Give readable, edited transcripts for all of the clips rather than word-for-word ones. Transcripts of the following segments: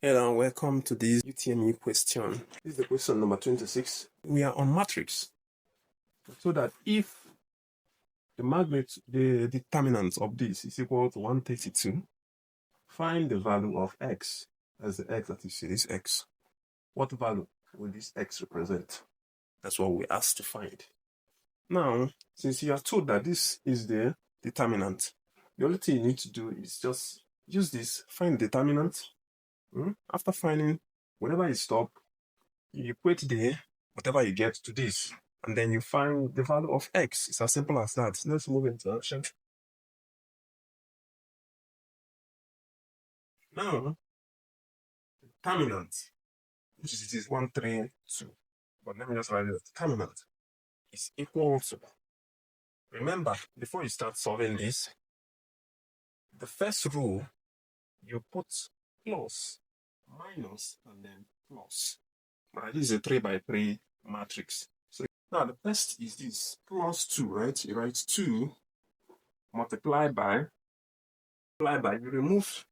Hello and welcome to this UTME question. This is the question number 26. We are on matrix. So that if the determinant of this is equal to 132, find the value of x. As the x that you see, this x. What value will this x represent? That's what we asked to find. Now, since you are told that this is the determinant, the only thing you need to do is just use this, find the determinant. After finding, whenever you stop, you equate whatever you get to this, and then you find the value of x. It's as simple as that. Let's move into action. Now, determinant, which is 132. But let me just write it. Determinant is equal to, remember, before you start solving this, the first row, you put plus, minus, and then plus. Right? This is a 3 by 3 matrix. So now the first is this, plus 2, right? You write 2 multiplied by, you remove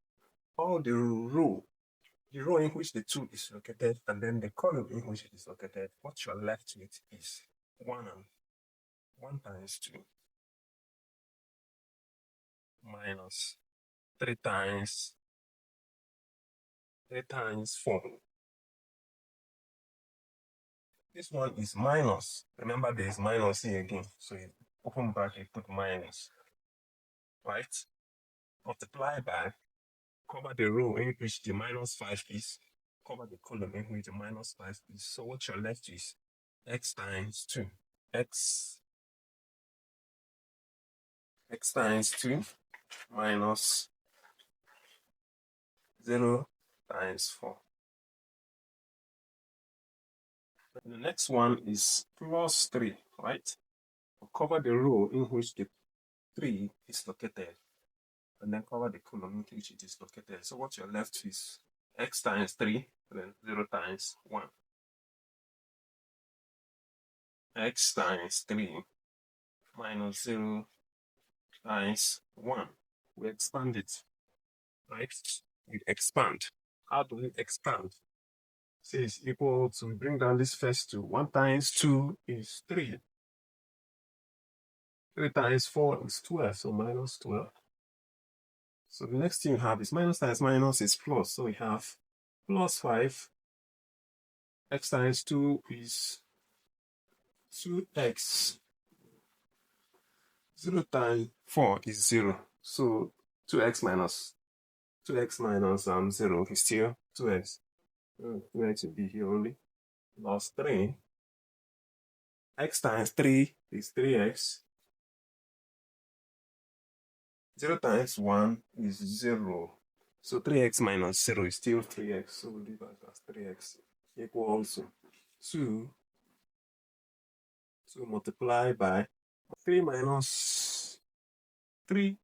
all the row in which the 2 is located, and then the column in which it is located. What you're left with is 1 times 2 minus 3 times 4. This one is minus. Remember, there is minus here again. So you open bracket, put minus. Right? Multiply by, cover the row in which the minus 5 is, cover the column in which the minus 5 is. So what you're left is x times 2. X times 2 minus 0 times 4. And the next one is plus 3, right? We'll cover the row in which the 3 is located, and then cover the column in which it is located. So what you're left is x times 3, and then 0 times 1. X times 3 minus 0 times 1. We expand it, right? We expand. How do we expand? So it's equal to, bring down this first 2. 1 times 2 is 3. 3 times 4 is 12, so minus 12. So the next thing you have is minus times minus is plus. So we have plus 5. X times 2 is 2x. 0 times 4 is 0. So 2x minus 0 is still 2x. 2x will be here only. Plus 3. X times 3 is 3x. 0 times 1 is 0. So 3x minus 0 is still 3x. So we'll leave that as 3x equals to 2 multiplied by 3 minus 3.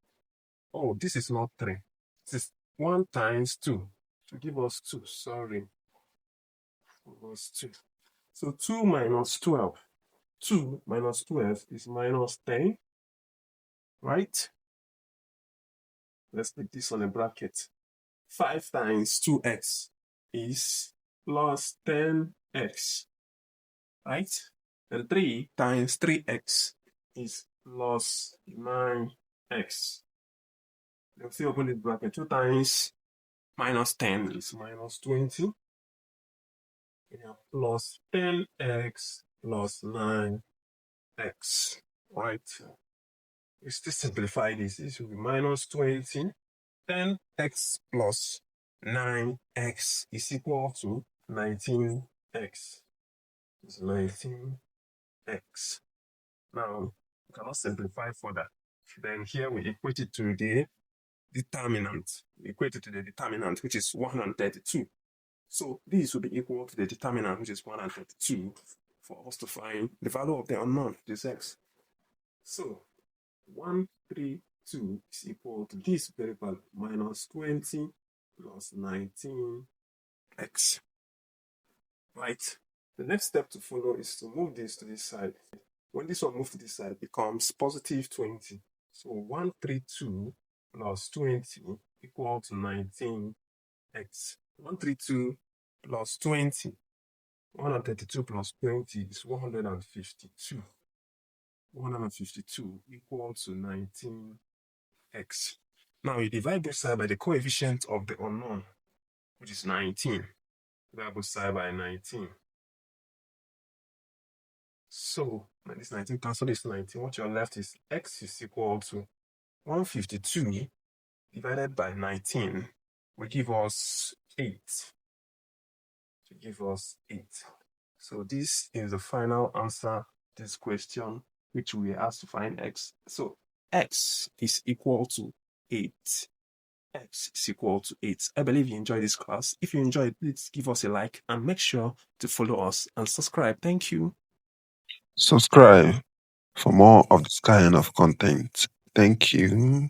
Oh, this is not 3. This is 1 times 2 to give us 2. Sorry. Give us 2. So 2 minus 12. 2 minus 12 is minus 10. Right? Let's put this on a bracket. 5 times 2x is plus 10x. Right? And 3 times 3x is plus 9x. Let's see, open the bracket. 2 times minus 10 is minus 20. We have plus 10x plus 9x. Right? We still simplify this. This will be minus 20. 10x plus 9x is equal to 19x. It's 19x. Now, we cannot simplify further. Then here we equate it to the determinant. We equate it to the determinant, which is 132. So this will be equal to the determinant, which is 132, for us to find the value of the unknown, this x. So 132 is equal to this variable minus 20 plus 19x. Right? The next step to follow is to move this to this side. When this one moves to this side, it becomes positive 20. So 132 plus 20 equal to 19x. 132 plus 20. 132 plus 20 is 152. 152 equal to 19x. Now you divide both sides by the coefficient of the unknown, which is 19. Divide both sides by 19. So this 19 cancel this 19. What you're left is x is equal to 152 divided by 19 will give us 8. To give us 8. So this is the final answer to this question, which we asked to find x. So x is equal to 8. X is equal to 8. I believe you enjoyed this class. If you enjoyed, please give us a like and make sure to follow us and subscribe. Thank you. Subscribe for more of this kind of content. Thank you.